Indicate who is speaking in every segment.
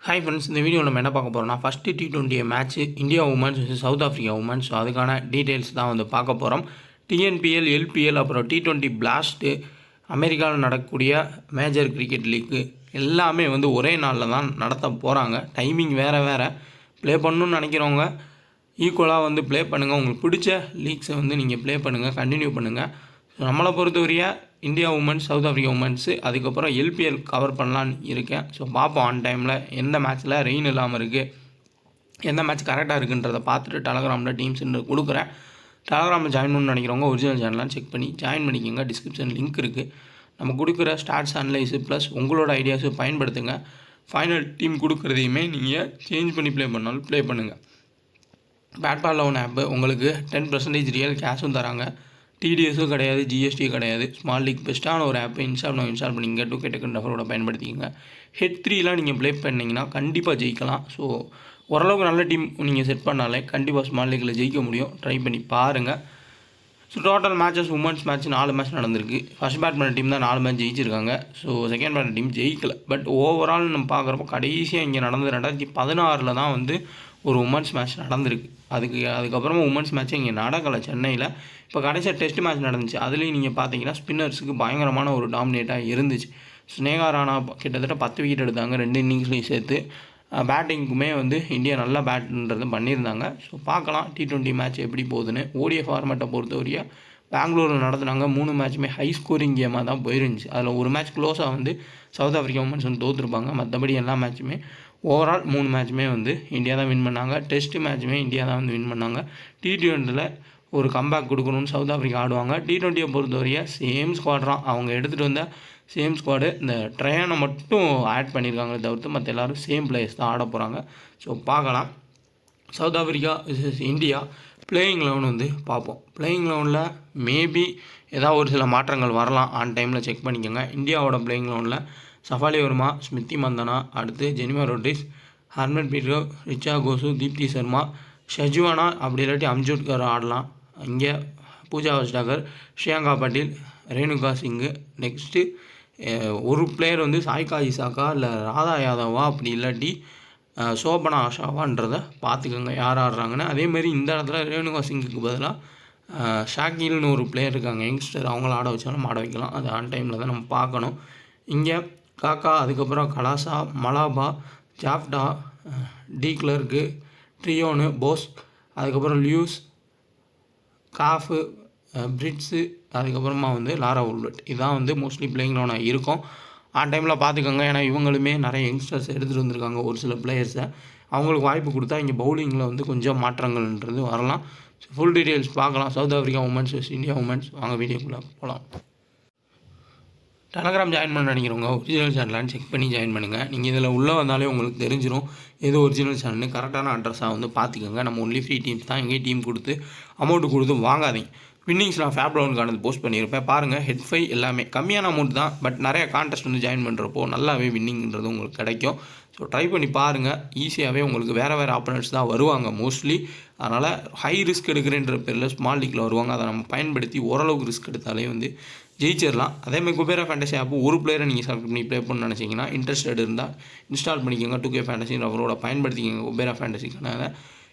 Speaker 1: Hi friends, இந்த video நம்ம என்ன பார்க்க போகிறோம்னா first T20 match India women's South Africa women's. So அதுக்கான டீட்டெயில்ஸ் தான் வந்து பார்க்க போகிறோம். டிஎன்பிஎல், எல்பிஎல், அப்புறம் T20 பிளாஸ்ட்டு, அமெரிக்காவில் நடக்கக்கூடிய மேஜர் கிரிக்கெட் லீக்கு எல்லாமே வந்து ஒரே நாளில் தான் நடத்த போகிறாங்க. டைமிங் வேறு வேறு. ப்ளே பண்ணணுன்னு நினைக்கிறவங்க ஈக்குவலாக வந்து ப்ளே பண்ணுங்கள். உங்களுக்கு பிடிச்ச லீக்ஸை வந்து நீங்கள் ப்ளே பண்ணுங்கள், கண்டினியூ பண்ணுங்கள். நம்மளை பொறுத்தவரைய India women's, South Africa women's, அதுக்கப்புறம் எல்பிஎல் கவர் பண்ணலான்னு இருக்கேன். ஸோ பார்ப்போம் ஆன் டைமில் எந்த மேட்ச்சில் ரெயின் இல்லாமல் இருக்குது, எந்த மேட்ச் கரெக்டாக இருக்குன்றதை பார்த்துட்டு டெலகிராமில் டீம்ஸ் கொடுக்குறேன். டெலகிராமில் ஜாயின் பண்ணணும்னு நினைக்கிறவங்க ஒரிஜினல் சேனல்லாம் செக் பண்ணி ஜாயின் பண்ணிக்கோங்க. டிஸ்கிரிப்ஷன் லிங்க் இருக்குது. நம்ம கொடுக்குற ஸ்டாட்ஸ் அனலைஸு ப்ளஸ் உங்களோட ஐடியாஸை பயன்படுத்துங்க. ஃபைனல் டீம் கொடுக்குறதையுமே நீங்கள் சேஞ்ச் பண்ணி ப்ளே பண்ணாலும் ப்ளே பண்ணுங்கள். பேட் பால் லோன் ஆப்பு உங்களுக்கு 10% ரியல் கேஷும் தராங்க. டிடிஎஸும் கிடையாது, ஜிஎஸ்டி கிடையாது. ஸ்மால் லீக் பெஸ்ட்டான ஒரு ஆப்பை இன்ஸ்டால் பண்ணிங்க. 2K டக்குன்னு ரெஃபரோட பயன்படுத்திக்கங்க. ஹெட் 3லாம் நீங்கள் ப்ளே பண்ணிங்கன்னா கண்டிப்பாக ஜெயிக்கலாம். ஸோ ஓரளவுக்கு நல்ல டீம் நீங்கள் செட் பண்ணாலே கண்டிப்பாக ஸ்மால் லீக்கில் ஜெயிக்க முடியும். ட்ரை பண்ணி பாருங்கள். So total matches women's match 4 match நடந்திருக்கு. ஃபஸ்ட் பேட் பண்ண டீம் தான் 4 மேட்ச் ஜெயிச்சிருக்காங்க. ஸோ செகண்ட் பேட் டீம் ஜெயிக்கலை. பட் ஓவரால் நம்ம பார்க்குறப்போ கடைசியாக இங்கே நடந்தது 2016 தான் வந்து ஒரு உமன்ஸ் மேட்ச் நடந்திருக்கு. அதுக்கப்புறமா உமன்ஸ் மேட்ச் இங்கே நடக்கலை சென்னையில். இப்போ கடைசியாக டெஸ்ட் மேட்ச் நடந்துச்சு. அதுலேயும் நீங்கள் பார்த்தீங்கன்னா ஸ்பின்னர்ஸுக்கு பயங்கரமான ஒரு டாமினேட்டாக இருந்துச்சு. ஸ்னேகா ராணா கிட்டத்தட்ட 10 விக்கெட் எடுத்தாங்க 2 இன்னிங்ஸ்லையும் சேர்த்து. பேட்டிங்குமே வந்து இந்தியா நல்லா பேட்ன்றது பண்ணியிருந்தாங்க. ஸோ பார்க்கலாம் T20 மேட்ச் எப்படி போகுதுன்னு. ஓடிஐ ஃபார்மேட்டை பொறுத்தவரைய பெங்களூரில் நடத்துனாங்க. 3 மேட்சுமே ஹை ஸ்கோரிங் கேமாக தான் போயிருந்துச்சு. அதில் ஒரு மேட்ச் க்ளோஸாக வந்து சவுத் ஆஃப்ரிக்கா உமன்ஸ் வந்து தோற்றுருப்பாங்க. மற்றபடி எல்லா மேட்சுமே ஓவரால் 3 மேட்சுமே வந்து இந்தியா தான் வின் பண்ணாங்க. டெஸ்ட் மேட்சுமே இந்தியா தான் வந்து வின் பண்ணாங்க. T20ல் ஒரு கம்பேக் கொடுக்கணும்னு சவுத் ஆஃப்ரிக்கா ஆடுவாங்க. T20யை பொறுத்தவரைய சேம் ஸ்குவாட் தான். அவங்க எடுத்துகிட்டு வந்த சேம் ஸ்குவாடு. இந்த ட்ரையானை மட்டும் ஆட் பண்ணியிருக்காங்களே தவிர்த்து மற்ற எல்லோரும் சேம் பிளேயர்ஸ் தான் ஆட போகிறாங்க. ஸோ பார்க்கலாம். South Africa versus India playing 11 வந்து பார்ப்போம். பிளேயிங் 11ல் மேபி ஏதாவது ஒரு சில மாற்றங்கள் வரலாம். ஆன் டைமில் செக் பண்ணிக்கோங்க. இந்தியாவோட பிளேயிங் 11ல் சஃபாலி வர்மா, ஸ்மிருதி மந்தனா, அடுத்து ஜெனிமா ரோட்ரிக்ஸ், ஹர்மன்ப்ரீத் கௌர், ரிச்சா கோசு, தீப்தி சர்மா, ஷஜுவானா, அப்படி இல்லாட்டி அம்ஜுட்கர் ஆடலாம். இங்கே பூஜா வஸ்டாகர், ஷியாங்கா பட்டேல், ரேணுகா சிங்கு. நெக்ஸ்ட்டு ஒரு பிளேயர் வந்து சாய்கா இசாக்கா இல்லை ராதா யாதவா, அப்படி இல்லாட்டி சோபனா ஆஷாவான்றதை பார்த்துக்கோங்க யார் ஆடுறாங்கன்னு. அதேமாதிரி இந்த இடத்துல ரேணுகா சிங்குக்கு பதிலாக ஷாக்கில்னு ஒரு பிளேயர் இருக்காங்க யங்ஸ்டர், அவங்கள ஆட வச்சாலும் ஆட வைக்கலாம். அது ஆன் டைமில் தான் நம்ம பார்க்கணும். இங்கே காக்கா, அதுக்கப்புறம் கலாசா, மலாபா, ஜாஃப்டா, டி கிளர்க்கு, ட்ரியோனு, போஸ், அதுக்கப்புறம் லியூஸ், காஃபு, பிரிட்ஸு, அதுக்கப்புறமா வந்து லாரா உல்வெட். இதுதான் வந்து மோஸ்ட்லி பிளேயிங் 11 இருக்கும். ஆன் டைமில் பார்த்துக்கோங்க. ஏன்னா இவங்களுமே நிறைய யங்ஸ்டர்ஸ் எடுத்துகிட்டு வந்திருக்காங்க. ஒரு சில பிளேயர்ஸை அவங்களுக்கு வாய்ப்பு கொடுத்தா இங்கே பவுலிங்கில் வந்து கொஞ்சம் மாற்றங்கள்ன்றது வரலாம். ஃபுல் டீட்டெயில்ஸ் பார்க்கலாம். South Africa women's west India women's. வாங்க வீடியோக்குள்ளே போகலாம். டெலகிராம் ஜாயின் பண்ண நினைக்கிறவங்க ஒரிஜினல் சேனலான்னு செக் பண்ணி ஜாயின் பண்ணுங்கள். நீங்கள் இதில் உள்ளே வந்தாலே உங்களுக்கு தெரிஞ்சிடும் எது ஒரிஜினல் சேனல்னு. கரெக்டான அட்ரஸாக வந்து பார்த்துக்கோங்க. நம்ம ஒன்லி ஃப்ரீ டீம்ஸ் தான். எங்கேயும் டீம் கொடுத்து அமௌண்ட்டு கொடுத்து வாங்காதீங்க. வின்னிங்ஸ் நான் ஃபேப் ரவுண்டுக்கானது போஸ்ட் பண்ணியிருப்பேன். பாருங்கள், ஹெட் 5 எல்லாமே கம்மியான அமௌண்ட் தான். பட் நிறைய கான்டெஸ்ட் வந்து ஜாயின் பண்ணுறப்போ நல்லாவே வின்னிங்கிறது உங்களுக்கு கிடைக்கும். ஸோ ட்ரை பண்ணி பாருங்கள். ஈஸியாகவே உங்களுக்கு வேறு ஆப்போனன்ட்ஸ் தான் வருவாங்க மோஸ்ட்லி. அதனால் ஹை ரிஸ்க் எடுக்கிறேன்ற பேரில் ஸ்மால் லீக்கில் வருவாங்க. அதை நம்ம பயன்படுத்தி ஓரளவுக்கு ரிஸ்க் எடுத்தாலே வந்து ஜெயிச்சிடலாம். அதேமாதிரி குபேரா ஃபேண்டசி ஆப்பு ஒரு பிளேயரை நீங்கள் செலக்ட் பண்ணி ப்ளே பண்ணணும்னு நினச்சிங்கன்னா இன்ட்ரெஸ்டட் இருந்தால் இன்ஸ்டால் பண்ணிக்கோங்க. 2K ஃபேண்டசி அவரோட பயன்படுத்திக்கோங்க குபேரா ஃபேண்டசிக்கான.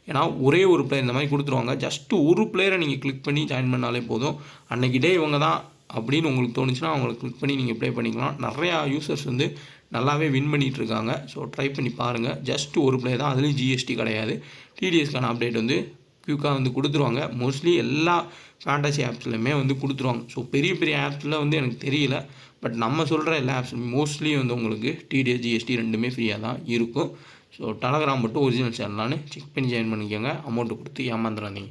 Speaker 1: ஏன்னா ஒரே ஒரு பிளேயர் இந்த மாதிரி கொடுத்துருவாங்க. ஜஸ்ட்டு ஒரு பிளேயரை நீங்கள் கிளிக் பண்ணி ஜாயின் பண்ணாலே போதும். அன்றைக்கி டே இவங்க தான் அப்படின்னு உங்களுக்கு தோணுச்சுன்னா அவங்களை கிளிக் பண்ணி நீங்கள் ப்ளே பண்ணிக்கலாம். நிறையா யூசர்ஸ் வந்து நல்லாவே வின் பண்ணிகிட்ருக்காங்க. ஸோ ட்ரை பண்ணி பாருங்கள். ஜஸ்ட்டு ஒரு பிளேயர் தான். அதுலேயும் ஜிஎஸ்டி கிடையாது. டிடிஎஸ்க்கான அப்டேட் வந்து குயிக்காக வந்து கொடுத்துருவாங்க. மோஸ்ட்லி எல்லா ஃபேண்டசி ஆப்ஸ்லையுமே வந்து கொடுத்துருவாங்க. ஸோ பெரிய ஆப்ஸில் வந்து எனக்கு தெரியல. பட் நம்ம சொல்கிற எல்லா ஆப்ஸ் மோஸ்ட்லி வந்து உங்களுக்கு டிடிஎஸ், ஜிஎஸ்டி ரெண்டுமே ஃப்ரீயாக தான் இருக்கும். ஸோ டெலகிராம் மட்டும் ஒரிஜினல் சேனலான்னு செக் பண்ணி ஜாயின் பண்ணிக்கோங்க. அமௌண்ட்டு கொடுத்து ஏமாந்துடாதீங்க.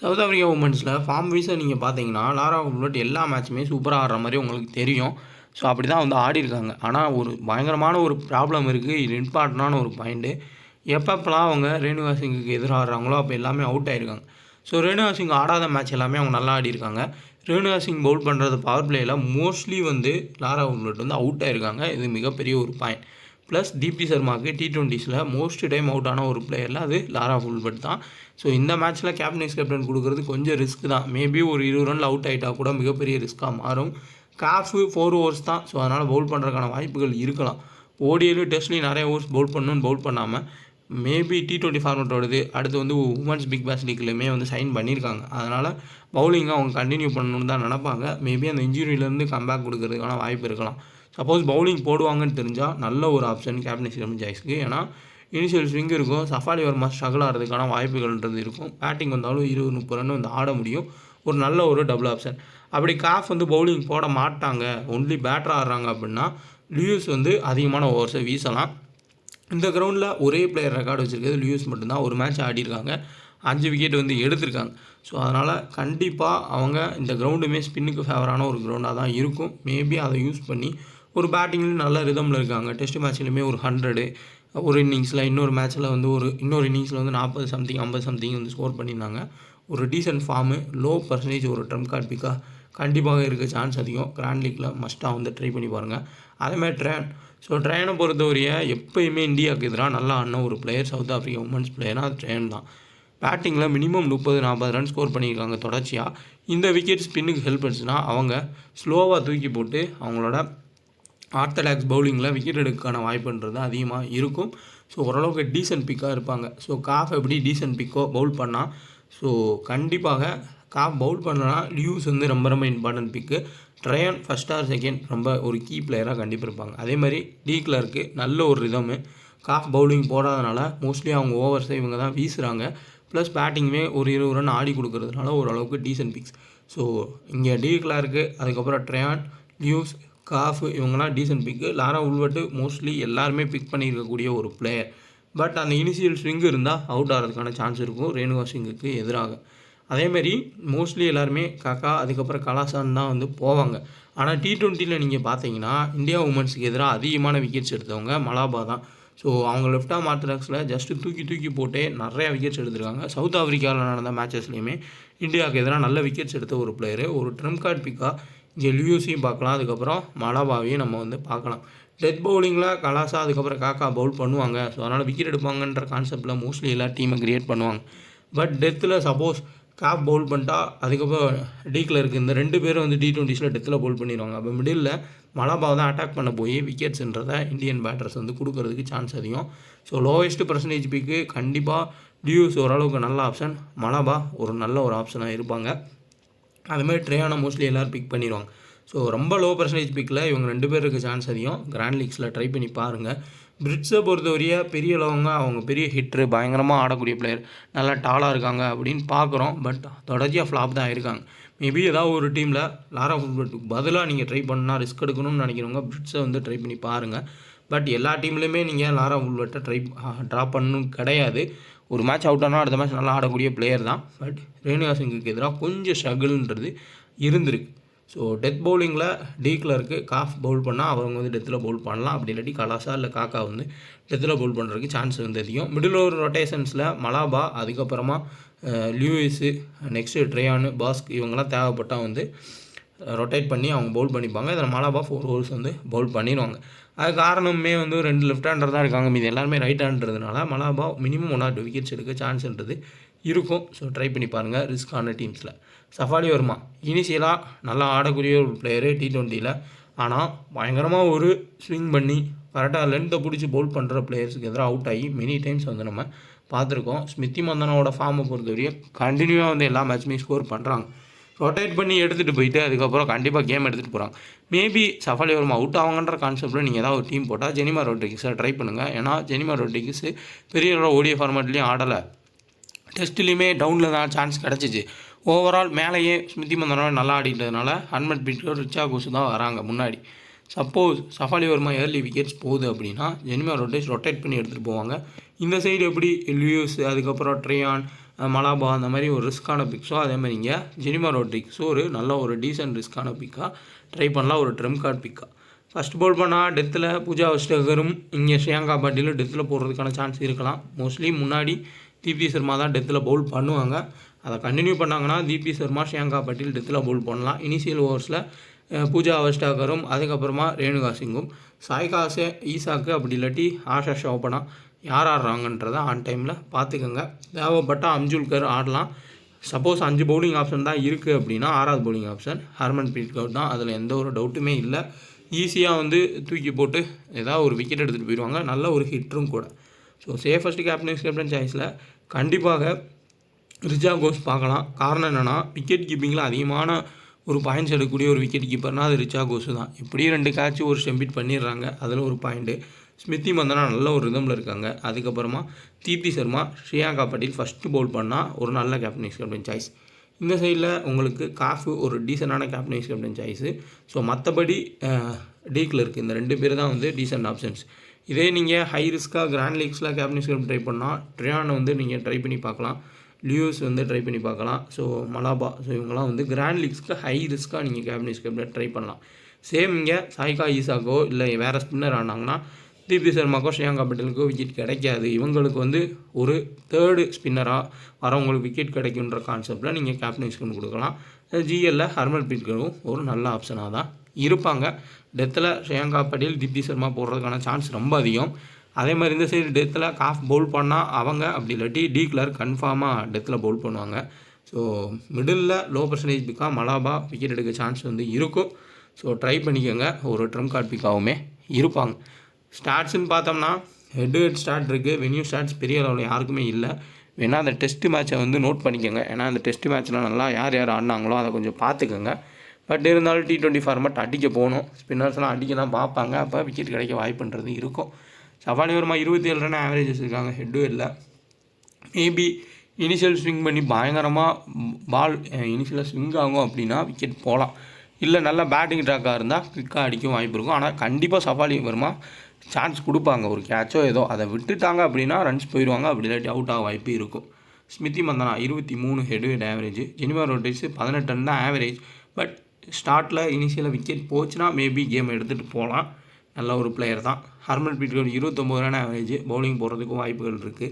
Speaker 1: சவுத் ஆஃப்ரிக்கா உமன்ஸில் ஃபார்ம் வைஸாக நீங்கள் பார்த்தீங்கன்னா லாரா உல்வெட் எல்லா மேட்சுமே சூப்பராக ஆடுற மாதிரி உங்களுக்கு தெரியும். ஸோ அப்படி தான் வந்து ஆடிருக்காங்க. ஆனால் ஒரு பயங்கரமான ஒரு ப்ராப்ளம் இருக்குது. இது இம்பார்ட்டண்டான ஒரு பாயிண்ட்டு. எப்பப்பெல்லாம் அவங்க ரேணுகா சிங்குக்கு எதிராக ஆடுறாங்களோ அப்போ எல்லாமே அவுட் ஆகிருக்காங்க. ஸோ ரேணுகா சிங் ஆடாத மேட்ச் எல்லாமே அவங்க நல்லா ஆடிருக்காங்க. ரேணுகா சிங் பவுல் பண்ணுறது பவர் பிளேயில் மோஸ்ட்லி வந்து லாரா உல்வெட் வந்து அவுட் ஆகிருக்காங்க. இது மிகப்பெரிய ஒரு பாயிண்ட். ப்ளஸ் தீப்தி சர்மாவுக்கு T20ஸில் மோஸ்ட் டைம் அவுட் ஆன ஒரு பிளேயரில் அது லாரா உல்வெட் தான். ஸோ இந்த மேட்ச்சில் கேப்டன் கொடுக்குறது கொஞ்சம் ரிஸ்க் தான். மேபி ஒரு 20 ரனில் அவுட் ஆகிட்டா கூட மிகப்பெரிய ரிஸ்க்காக மாறும். காஃபு 4 ஓவர்ஸ் தான். ஸோ அதனால் பவுல் பண்ணுறதுக்கான வாய்ப்புகள் இருக்கலாம். ஓடிஐலையும் டெஸ்ட்லையும் நிறைய ஓவர்ஸ் பவுல் பண்ணணும்னு பவுல் பண்ணாமல் மேபி T20 ஃபார்மேட் வருது, அடுத்து வந்து உமன்ஸ் பிக் பாஸ் லீக்லையுமே வந்து சைன் பண்ணியிருக்காங்க. அதனால் பவுலிங்கை அவங்க கண்டினியூ பண்ணணும்னு தான் நினப்பாங்க. மேபி அந்த இன்ஜுரியிலேருந்து கம்பேக் கொடுக்கறதுக்கான வாய்ப்பு இருக்கலாம். சப்போஸ் பவுலிங் போடுவாங்கன்னு தெரிஞ்சால் நல்ல ஒரு ஆப்ஷன் கேப்டன்சி ரமன் ஜாய்ஸ்க்கு. ஏன்னா இனிஷியல் ஸ்விங் இருக்கும், சஃபாலி வர்மா ஸ்ட்ரகிள் ஆகிறதுக்கான வாய்ப்புகள்ன்றது இருக்கும். பேட்டிங் வந்தாலும் 20-30 ரன் வந்து ஆட முடியும். ஒரு நல்ல ஒரு டபுள் ஆப்ஷன். அப்படி காஃப் வந்து பவுலிங் போட மாட்டாங்க, ஒன்லி பேட்டர் ஆடுறாங்க அப்படின்னா லியூஸ் வந்து அதிகமான ஓவர்ஸை வீசலாம். இந்த கிரவுண்டில் ஒரே பிளேயர் ரெக்கார்டு வச்சுருக்கிறது லியூஸ் மட்டும்தான். ஒரு மேட்ச் ஆடிருக்காங்க, 5 விக்கெட் வந்து எடுத்திருக்காங்க. ஸோ அதனால் கண்டிப்பாக அவங்க இந்த கிரவுண்டுமே ஸ்பின்னுக்கு ஃபேவரான ஒரு கிரவுண்டாக தான் இருக்கும். மேபி அதை யூஸ் பண்ணி ஒரு பேட்டிங்லேயும் நல்ல ரிதமில் இருக்காங்க. டெஸ்ட் மேட்ச்லையுமே ஒரு 100 ஒரு இன்னிங்ஸில், இன்னொரு மேட்ச்சில் வந்து இன்னொரு இன்னிங்ஸில் வந்து 40 சம்திங் 50 சம்திங் வந்து ஸ்கோர் பண்ணியிருந்தாங்க. ஒரு டீசென்ட் ஃபார்மு, லோ பர்சன்டேஜ் ஒரு ட்ரம்ப் கார்ட் பிக்காக கண்டிப்பாக இருக்க சான்ஸ் அதிகம். கிராண்ட் லீக்கில் மஸ்ட்டாக வந்து ட்ரை பண்ணி பாருங்கள். அதேமாதிரி ட்ரையனை பொறுத்தவரைய எப்போயுமே இந்தியாவுக்கு எதிராக நல்லா ஆடின ஒரு பிளேயர் சவுத் ஆஃப்ரிக்கா உமன்ஸ் பிளேயர்னால் அது ட்ரையன் தான். பேட்டிங்கில் மினிமம் 30-40 ரன் ஸ்கோர் பண்ணியிருக்காங்க தொடர்ச்சியாக. இந்த விக்கெட் ஸ்பின்னுக்கு ஹெல்ப் பண்ணுச்சுன்னா அவங்க ஸ்லோவாக தூக்கி போட்டு அவங்களோட ஆர்த்தடாக்ஸ் பவுலிங்கில் விக்கெட் எடுக்கான வாய்ப்புன்றது அதிகமாக இருக்கும். ஸோ ஓரளவுக்கு டீசென்ட் பிக்காக இருப்பாங்க. ஸோ காஃப் எப்படி டீசென்ட் பிக்கோ பவுல் பண்ணால், ஸோ கண்டிப்பாக காஃப் பவுல் பண்ணனா லியூஸ் வந்து ரொம்ப ரொம்ப இம்பார்ட்டன்ட் பிக்கு. ட்ரையன் ஃபஸ்ட் ஆர் செகண்ட் ரொம்ப ஒரு கீ பிளேயராக கண்டிப்பாக இருப்பாங்க. அதே மாதிரி டி கிளார்க்கு நல்ல ஒரு ரிதமு. காஃப் பவுலிங் போடாதனால மோஸ்ட்லி அவங்க ஓவர்ஸை இவங்க தான் வீசுகிறாங்க. ப்ளஸ் பேட்டிங்குமே ஒரு 20 ரன் ஆடி கொடுக்கறதுனால ஓரளவுக்கு டீசென்ட் பிக்ஸ். ஸோ இங்கே டி கிளார்க்கு, அதுக்கப்புறம் ட்ரையான், லியூஸ், காஃப் இவங்கெல்லாம் டீசென்ட் பிக்கு. லாரா உல்வர்ட் மோஸ்ட்லி எல்லாருமே பிக் பண்ணியிருக்கக்கூடிய ஒரு பிளேயர். பட் அந்த இனிஷியல் ஸ்விங் இருந்தால் அவுட் ஆகிறதுக்கான சான்ஸ் இருக்கும் ரேணுகா சிங்குக்கு எதிராக. அதேமாரி மோஸ்ட்லி எல்லாருமே காக்கா அதுக்கப்புறம் கலாசான் தான் வந்து போவாங்க. ஆனால் T20யில் நீங்கள் பார்த்தீங்கன்னா இந்தியா உமன்ஸுக்கு எதிராக அதிகமான விக்கெட்ஸ் எடுத்தவங்க மலாபா தான். ஸோ அவங்க லெஃப்ட் ஆர்ம் ஆர்த்தடாக்ஸில் ஜஸ்ட்டு தூக்கி போட்டே நிறையா விக்கெட்ஸ் எடுத்திருக்காங்க. சவுத் ஆஃப்ரிக்காவில் நடந்த மேட்சஸ்லையுமே இந்தியாவுக்கு எதிராக நல்ல விக்கெட்ஸ் எடுத்த ஒரு பிளேயரு. ஒரு ட்ரம்ப் கார்ட் பிக்காக இங்கே லியூஸையும் பார்க்கலாம், அதுக்கப்புறம் மலாபாவையும் நம்ம வந்து பார்க்கலாம். டெத் பவுலிங்கில் கலாசா அதுக்கப்புறம் காக்கா பவுல் பண்ணுவாங்க. ஸோ அதனால் விக்கெட் எடுப்பாங்கன்ற கான்செப்டில் மோஸ்ட்லி எல்லா டீமை கிரியேட் பண்ணுவாங்க. பட் டெத்தில் சப்போஸ் காப் பவுல் பண்ணிட்டா அதுக்கப்புறம் டீக்கில் இருக்குது இந்த 2 பேரும் வந்து T20ஸில் டெத்தில் பவுல் பண்ணிடுவாங்க. அப்போ மிடில் மலாபாவை தான் அட்டாக் பண்ண போய் விக்கெட்ஸுன்றதை இந்தியன் பேட்டர்ஸ் வந்து கொடுக்கறதுக்கு சான்ஸ் அதிகம். ஸோ லோவஸ்ட் பர்சன்டேஜ் பிக்கு கண்டிப்பாக லியூஸ் ஓரளவுக்கு நல்ல ஆப்ஷன், மலாபா ஒரு நல்ல ஒரு ஆப்ஷனாக இருப்பாங்க. அதுமாதிரி ட்ரையானை மோஸ்ட்லி எல்லோரும் பிக் பண்ணிடுவாங்க. ஸோ ரொம்ப லோ பர்சன்டேஜ் பிக்கில் இவங்க 2 பேர் இருக்க சான்ஸ் அதிகம். கிராண்ட் லீக்ஸில் ட்ரை பண்ணி பாருங்கள். பிரிட்ஸை பொறுத்தவரைய பெரிய அளவுங்க அவங்க பெரிய ஹிட்ரு, பயங்கரமாக ஆடக்கூடிய பிளேயர், நல்லா டாலாக இருக்காங்க அப்படின்னு பார்க்குறோம். பட் தொடர்ச்சியாக ஃப்ளாப் தான் இருக்காங்க. மேபி ஏதாவது ஒரு டீமில் லாரா உல்வர்ட்டுக்கு பதிலாக நீங்கள் ட்ரை பண்ணால் ரிஸ்க் எடுக்கணும்னு நினைக்கிறவங்க பிரிட்ஸை வந்து ட்ரை பண்ணி பாருங்கள். பட் எல்லா டீம்லேயுமே நீங்கள் லாரா உல்வர்ட்டை ட்ராப் பண்ணணும் கிடையாது. ஒரு மேட்ச் அவுட் ஆனால் அடுத்த மேட்ச் நல்லா ஆடக்கூடிய பிளேயர் தான். பட் ரேணுகா சிங்குக்கு எதிராக கொஞ்சம் ஸ்ட்ரகிள்ன்றது இருந்திருக்கு. ஸோ டெத் பவுலிங்கில் டி கிளார்க்கு காஃப் பவுல் பண்ணால் அவங்க வந்து டெத்தில் பவுல் பண்ணலாம். அப்படி இல்லாட்டி கலாசா இல்லை காக்கா வந்து டெத்தில் பவுல் பண்ணுறதுக்கு சான்ஸ் வந்து அதிகம். மிடில் ஓவர் ரொட்டேஷன்ஸில் மலாபா, அதுக்கப்புறமா லியூயிஸு, நெக்ஸ்ட்டு ட்ரையானு, பாஸ்க் இவங்கெல்லாம் தேவைப்பட்டால் வந்து ரொட்டேட் பண்ணி அவங்க பவுல் பண்ணிப்பாங்க. இதில் மலாபா 4 ஓவர்ஸ் வந்து பவுல் பண்ணிடுவாங்க. அது காரணமே வந்து 2 லெஃப்ட் ஹேண்டர் தான் இருக்காங்க, மீது எல்லாருமே ரைட் ஹேண்ட்றதுனால மலாபா மினிமம் 1 or 2 விக்கெட்ஸ் எடுக்க சான்ஸ்ன்றது இருக்கும். ஸோ ட்ரை பண்ணி பாருங்கள் ரிஸ்க்கான டீம்ஸில். சஃபாலி வர்மா இனிஷியலாக நல்லா ஆடக்கூடிய ஒரு பிளேயரு T20யில். ஆனால் பயங்கரமாக ஒரு ஸ்விங் பண்ணி கரெக்டாக லென்த்தை பிடிச்சி பவுல் பண்ணுற பிளேயர்ஸுக்கு எதிராக அவுட் ஆகி மெனி டைம்ஸ் வந்து நம்ம பார்த்துருக்கோம். ஸ்மிருதி மந்தனாவோட ஃபார்மை பொறுத்தவரையும் கண்டினியூவாக வந்து எல்லா மேட்சுமே ஸ்கோர் பண்ணுறாங்க. ரொட்டேட் பண்ணி எடுத்துகிட்டு போயிட்டு அதுக்கப்புறம் கண்டிப்பாக கேம் எடுத்துகிட்டு போகிறாங்க. மேபி சஃபாலி வர்மா அவுட் ஆவாங்கன்ற கான்செப்ட்டில் நீங்கள் ஏதாவது ஒரு டீம் போட்டால் ஜெனிமா ரோட்ரிகஸை ட்ரை பண்ணுங்கள். ஏன்னா ஜெனிமா ரோட்ரிகஸ் பெரிய ஓடிஐ ஃபார்மேட்லேயும் ஆடலை, டெஸ்ட்லேயுமே டவுனில் தான் சான்ஸ் கிடச்சிச்சு. ஓவரால் மேலேயே ஸ்மிருதி மந்தனாவை நல்லா ஆடிட்டதுனால ஹர்மன் பிரீத் கௌர், ரிச்சா கோஸ் தான் வராங்க முன்னாடி. Suppose Shafali Verma early wickets போகுது அப்படின்னா ஜெனிமா ரோட்ரிகஸ் ரொட்டேட் பண்ணி எடுத்துகிட்டு போவாங்க. இந்த சைடு எப்படி லியூஸ், அதுக்கப்புறம் ட்ரையான், மலாபா அந்த மாதிரி ஒரு ரிஸ்க்கான பிக்ஸோ அதே மாதிரி இங்கே ஜெனிமா ரோட்ரிகஸோ ஒரு நல்ல ஒரு டீசென்ட் ரிஸ்க்கான பிக்காக ட்ரை பண்ணலாம். ஒரு ட்ரம் கார்ட் பிக்காக ஃபஸ்ட் பவுல் பண்ணால் டெத்தில் பூஜா வெஸ்டகரும் இங்கே ஷியாங்கா பாட்டிலும் டெத்தில் போடுறதுக்கான சான்ஸ் இருக்கலாம். மோஸ்ட்லி முன்னாடி தீப்தி சர்மா தான் டெத்தில் பவுல் பண்ணுவாங்க. அதை கண்டினியூ பண்ணாங்கன்னா தீப்தி சர்மா, ஷியாங்கா பாட்டில் டெத்தில் பவுல் பண்ணலாம். இனிஷியல் ஓவர்ஸில் பூஜா வெஸ்டகரும் அதுக்கப்புறமா ரேணுகா சிங்கும், சாய்காசே ஈசாக்கு அப்படி இல்லாட்டி ஆஷா ஷோபனா யார் ஆடுறாங்கன்றதை ஆன் டைமில் பார்த்துக்கோங்க. தேவைப்பட்டால் அம்ஜுல்கர் ஆடலாம். சப்போஸ் 5 பவுலிங் ஆப்ஷன் தான் இருக்குது அப்படின்னா 6வது bowling option Harmanpreet Kaur தான். அதில் எந்த ஒரு டவுட்டுமே இல்லை. ஈஸியாக வந்து தூக்கி போட்டு ஏதாவது ஒரு விக்கெட் எடுத்துகிட்டு போயிடுவாங்க. நல்ல ஒரு ஹிட்டரும் கூட. ஸோ சேஃபஸ்ட் கேப்டன் சாய்ஸில் கண்டிப்பாக ரிச்சா கோஸ் பார்க்கலாம். காரணம் என்னென்னா விக்கெட் கீப்பிங்கில் அதிகமான ஒரு பாயிண்ட்ஸ் எடுக்கக்கூடிய ஒரு விக்கெட் கீப்பர்னால் அது ரிச்சா கோஸ் தான். இப்படியும் 2 கேட்ச் ஒரு ஸ்டெம்பிட் பண்ணிடுறாங்க, அதில் ஒரு பாயிண்ட்டு. ஸ்மித்தி மந்தனா நல்ல ஒரு ரிதமில் இருக்காங்க. அதுக்கப்புறமா தீப்தி சர்மா, ஸ்ரேயாங்கா பட்டேல் ஃபஸ்ட்டு பவுல் பண்ணால் ஒரு நல்ல கேப்டன் சாய்ஸ். இந்த சைடில் உங்களுக்கு காஃபு ஒரு டீசெண்டான கேப்டன் சாய்ஸு. ஸோ மற்றபடி டீக்கில் இருக்குது. இந்த 2 பேர் தான் வந்து டீசெண்ட் ஆப்ஷன்ஸ். இதே நீங்கள் ஹை ரிஸ்க்காக கிராண்ட் லீக்ஸில் கேப்டன் ட்ரை பண்ணால் ட்ரியானை வந்து நீங்கள் ட்ரை பண்ணி பார்க்கலாம். லியூஸ் வந்து ட்ரை பண்ணி பார்க்கலாம். ஸோ மலாபா, ஸோ இவங்கெல்லாம் வந்து கிராண்ட் லீக்ஸ்க்கு ஹை ரிஸ்க்காக நீங்கள் கேப்டன் ட்ரை பண்ணலாம். சேம் இங்கே சாய்கா ஈசாக்கோ இல்லை வேறு ஸ்பின்னர் ஆனாங்கன்னா தீப்தி சர்மாக்கோ ஸ்ரேயாங்கா பட்டேலுக்கோ விக்கெட் கிடைக்காது. இவங்களுக்கு வந்து ஒரு 3rd ஸ்பின்னராக வரவங்களுக்கு விக்கெட் கிடைக்குன்ற கான்செப்டில் நீங்கள் கேப்டன் கொடுக்கலாம். ஜிஎல்லில் ஹர்மன்ப்ரீத் கௌரும் ஒரு நல்ல ஆப்ஷனாக தான் இருப்பாங்க. டெத்தில் ஸ்ரேயாங்கா பட்டேல், தீப்தி சர்மா போடுறதுக்கான சான்ஸ் ரொம்ப அதிகம். அதே மாதிரி இந்த சைடு டெத்தில் காஃப் பவுல் பண்ணால் அவங்க, அப்படி இல்லாட்டி டி கிளார்க் கன்ஃபார்மாக டெத்தில் பவுல் பண்ணுவாங்க. ஸோ மிடில் லோ பர்சன்டேஜ் பிக்காக மலாபா விக்கெட் எடுக்க சான்ஸ் வந்து இருக்கும். ஸோ ட்ரை பண்ணிக்கோங்க. ஒரு ட்ரம் கார்ட் பிக்காகவுமே இருப்பாங்க. ஸ்டாட்ஸ்ன்னு பார்த்தோம்னா ஹெட் ஸ்டாட் இருக்குது. வென்யூ ஸ்டாட்ஸ் பெரிய அளவில் யாருக்குமே இல்லை. வேணால் அந்த டெஸ்ட்டு மேட்சை வந்து நோட் பண்ணிக்கோங்க. ஏன்னா அந்த டெஸ்ட்டு மேட்ச்சில் நல்லா யார் ஆடினாங்களோ அதை கொஞ்சம் பார்த்துக்கோங்க. பட் இருந்தாலும் T20 ஃபார்மேட் அடிக்க போகணும். ஸ்பின்னர்ஸ்லாம் அடிக்க தான் பார்ப்பாங்க. அப்போ விக்கெட் கிடைக்க வாய்ப்புன்றது இருக்கும். சஃபாலி வர்மா 27 ரன் ஆவரேஜஸ் இருக்காங்க ஹெட்வேலில். மேபி இனிஷியல் ஸ்விங் பண்ணி பயங்கரமாக பால் இனிஷியலாக ஸ்விங் ஆகும் அப்படின்னா விக்கெட் போகலாம். இல்லை நல்லா பேட்டிங் ட்ராக்காக இருந்தால் குவிக்காக அடிக்கும் வாய்ப்பு இருக்கும். ஆனால் கண்டிப்பாக சஃபாலி வர்மா சான்ஸ் கொடுப்பாங்க. ஒரு கேட்சோ ஏதோ அதை விட்டுட்டாங்க அப்படின்னா ரன்ஸ் போயிடுவாங்க. அப்படி இல்லாட்டி அவுட் ஆக வாய்ப்பு இருக்கும். Smriti Mandhana 23 head to head average. Jemimah Rodrigues 18 run தான் ஆவரேஜ். பட் ஸ்டார்ட்டில் இனிஷியலாக விக்கெட் போச்சுன்னா மேபி கேம் எடுத்துகிட்டு போகலாம். நல்ல ஒரு பிளேயர் தான். Harmanpreet Kaur 29 run average. Bowling போடுறதுக்கும் வாய்ப்புகள் இருக்குது.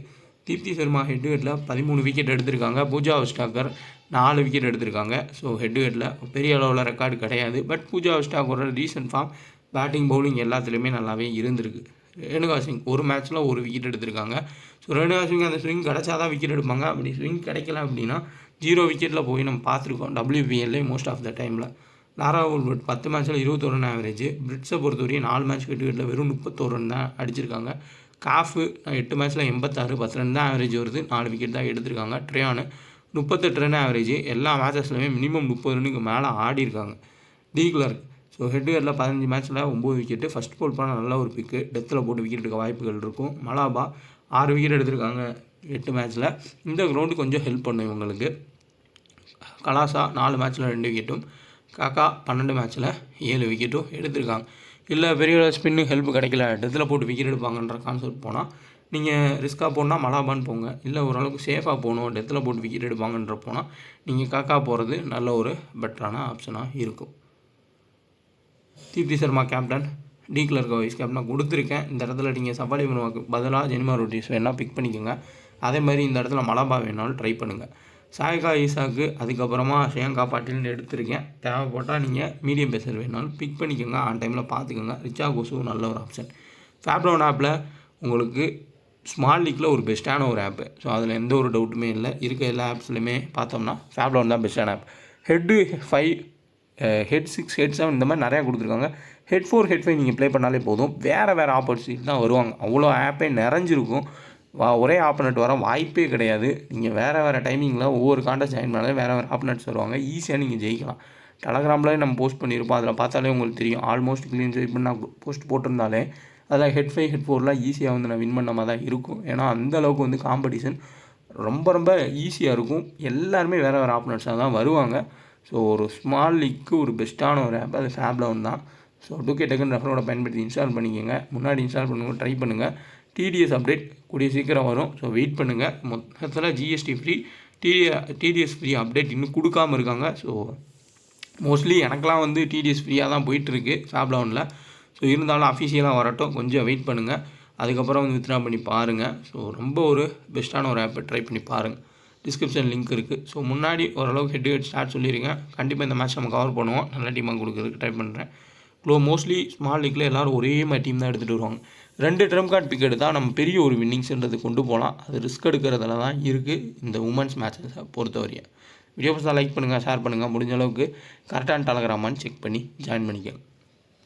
Speaker 1: தீப்தி சர்மா ஹெட்வேட்டில் 13 விக்கெட் எடுத்திருக்காங்க. பூஜா வெஸ்டாக்கர் 4 விக்கெட் எடுத்திருக்காங்க. ஸோ ஹெட்வேட்டில் பெரிய அளவில் ரெக்கார்டு கிடையாது. பட் பூஜா வெஸ்டாக்கரோட ரீசன்ட் ஃபார்ம் பேட்டிங் பவுலிங் எல்லாத்துலேயுமே நல்லாவே இருந்திருக்கு. ரேணுகா சிங் ஒரு மேட்ச்சில் ஒரு விக்கெட் எடுத்திருக்காங்க. ஸோ ரேணுகா சிங் அந்த ஸ்விங் கிடச்சா தான் விக்கெட் எடுப்பாங்க. அப்படி ஸ்விங் கிடைக்கல அப்படின்னா 0 விக்கெட்டில் போய் நம்ம பார்த்துருக்கோம் WPL மோஸ்ட் ஆஃப் த டைமில். லாரா வுட்வர்ட் 10 மேட்ச்சில் 21 ரன் ஆவரேஜ். பிரிட்ஸை பொறுத்தவரையும் 4 மேட்ச் ஹெட்வேட்டில் வெறும் 31 ரன் தான் அடிச்சிருக்காங்க. காஃபு 8 மேட்ச்சில் 86, 10 ரன் தான் ஆவரேஜ் வருது. 4 விக்கெட் தான் எடுத்திருக்காங்க. ட்ரியானு 38 ரன் ஆவரேஜ். எல்லா மேட்சஸ்லையுமே மினிமம் 30 ரன்னுக்கு மேலே ஆடிருக்காங்க. டி கிளார்க் ஸோ ஹெட்வேட்டில் 15 மேட்ச்சில் 9 விக்கெட்டு. ஃபஸ்ட் பவுல் பண்ண நல்ல ஒரு பிக்கு. டெத்தில் போட்டு விக்கெட் எடுக்க வாய்ப்புகள் இருக்கும். மலாபா 6 விக்கெட் எடுத்திருக்காங்க 8 மேட்ச்சில். இந்த கிரவுண்டு கொஞ்சம் ஹெல்ப் பண்ணும் இவங்களுக்கு. கலாசா 4 மேட்ச்சில் 2 விக்கெட்டும். காக்கா 12 மேட்ச்சில் 7 விக்கெட்டும் எடுத்திருக்காங்க. இல்லை பெரிய ஸ்பின்னு ஹெல்ப் கிடைக்கல, டெத்தில் போட்டு விக்கெட் எடுப்பாங்கன்ற கான்செப்ட் போனால் நீங்கள் ரிஸ்க்காக போனால் மலாபான்னு போங்க. இல்லை ஓரளவுக்கு சேஃபாக போகணும், டெத்தில் போட்டு விக்கெட் எடுப்பாங்கன்ற போனால் நீங்கள் காக்கா போகிறது நல்ல ஒரு பெட்டரான ஆப்ஷனாக இருக்கும். Deepti Sharma captain, de Klerk vice கேப்டனாக கொடுத்துருக்கேன். இந்த இடத்துல நீங்கள் சஃபாலி வர்மாவுக்கு பதிலாக ஜெனிமா ரோட்ரிக்ஸ் வேணால் பிக் பண்ணிக்கோங்க. அதே மாதிரி இந்த இடத்துல மலாபா வேணாலும் ட்ரை பண்ணுங்கள். சாய்கா ஈசாக்கு அதுக்கப்புறமா ஸ்ரேயாங்கா பட்டேல்னு எடுத்திருக்கேன். தேவைப்பட்டால் நீங்கள் மீடியம் பேசர் வேணாலும் பிக் பண்ணிக்கோங்க. ஆன் டைமில் பார்த்துக்கோங்க. ரிச்சா கோஸும் நல்ல ஒரு ஆப்ஷன். ஃபேப்லோன் ஆப்பில் உங்களுக்கு ஸ்மால் லீக்கில் ஒரு பெஸ்ட்டான ஒரு ஆப்பு. ஸோ அதில் எந்த ஒரு டவுட்டுமே இல்லை. இருக்க எல்லா ஆப்ஸ்லையுமே பார்த்தோம்னா ஃபேப்லோன் தான் பெஸ்ட்டான ஆப். ஹெட்டு 5, ஹெட் 6, ஹெட் 7 இந்த மாதிரி நிறையா கொடுத்துருக்காங்க. ஹெட் 4, ஹெட் 5 நீங்கள் ப்ளே பண்ணாலே போதும். வேறு ஆப்பர்ச்சுனிட்டி தான் வருவாங்க. அவ்வளோ ஆப்பே நிறைஞ்சிருக்கும். ஒரே ஆப்பனட் வர வாய்ப்பே கிடையாது. நீங்கள் வேறு டைமிங்கில் ஒவ்வொரு கான்டெஸ்ட் ஜாயின் பண்ணாலே வேறு ஆப்பனட்ஸ் வருவாங்க. ஈஸியாக நீங்கள் ஜெயிக்கலாம். டெலகிராமில் நம்ம போஸ்ட் பண்ணியிருப்போம். அதில் பார்த்தாலே உங்களுக்கு தெரியும். ஆல்மோஸ்ட் க்ளீன் ஸ்வீப் நான் போஸ்ட் போட்டிருந்தாலே அதில் ஹெட் 5, ஹெட் 4லாம் ஈஸியாக வந்து நான் வின் பண்ண மாதிரி தான் இருக்கும். ஏன்னா அந்தளவுக்கு வந்து காம்படிஷன் ரொம்ப ஈஸியாக இருக்கும். எல்லாருமே வேறு ஆப்பனட்ஸாக தான் வருவாங்க. ஸோ ஒரு ஸ்மால் லீக்கு ஒரு பெஸ்ட்டான ஒரு ஆப் அது ஃபேப்லோன் தான். ஸோ 2K டக்குன்னு ரெஃபரோட பயன்படுத்தி இன்ஸ்டால் பண்ணிக்கோங்க. முன்னாடி இன்ஸ்டால் பண்ணுங்க, ட்ரை பண்ணுங்கள். TDS அப்டேட் கூடிய சீக்கிரம் வரும். ஸோ வெயிட் பண்ணுங்கள். மொத்தத்தில் GST free, TDS free update இன்னும் கொடுக்காமல் இருக்காங்க. ஸோ மோஸ்ட்லி எனக்கெலாம் வந்து TDS ஃப்ரீயாக தான் போயிட்டுருக்கு ஃபேப்லோனில். ஸோ இருந்தாலும் அஃபிஷியலாக வரட்டும், கொஞ்சம் வெயிட் பண்ணுங்கள். அதுக்கப்புறம் வந்து வித்ட்ரா பண்ணி பாருங்கள். ஸோ ரொம்ப ஒரு பெஸ்ட்டான ஒரு ஆப்பை ட்ரை பண்ணி பாருங்கள். டிஸ்கிரிப்ஷன் லிங்க் இருக்குது. ஸோ முன்னாடி ஓரளவுக்கு ஹெட் ஸ்டார்ட் சொல்லியிருக்கேன். கண்டிப்பாக இந்த மேட்ச் நம்ம கவர் பண்ணுவோம். நல்ல டீமாக கொடுக்குறதுக்கு ட்ரை பண்ணுறேன். மோஸ்ட்லி ஸ்மால் லீக்கில் எல்லோரும் ஒரே மாதிரி டீம் தான் எடுத்துகிட்டு வருவாங்க. 2 ட்ரம் கார்டு பிக் எடுத்தால் நம்ம பெரிய ஒரு வின்னிங்ஸ்ன்றது கொண்டு போகலாம். அது ரிஸ்க் எடுக்கிறதுல தான் இருக்குது இந்த உமன்ஸ் மேட்சஸை பொறுத்தவரையும். வீடியோ லைக் பண்ணுங்கள், ஷேர் பண்ணுங்கள். முடிஞ்ச அளவுக்கு கரெக்டான டெலகிராமான்னு செக் பண்ணி ஜாயின் பண்ணிக்கோங்க.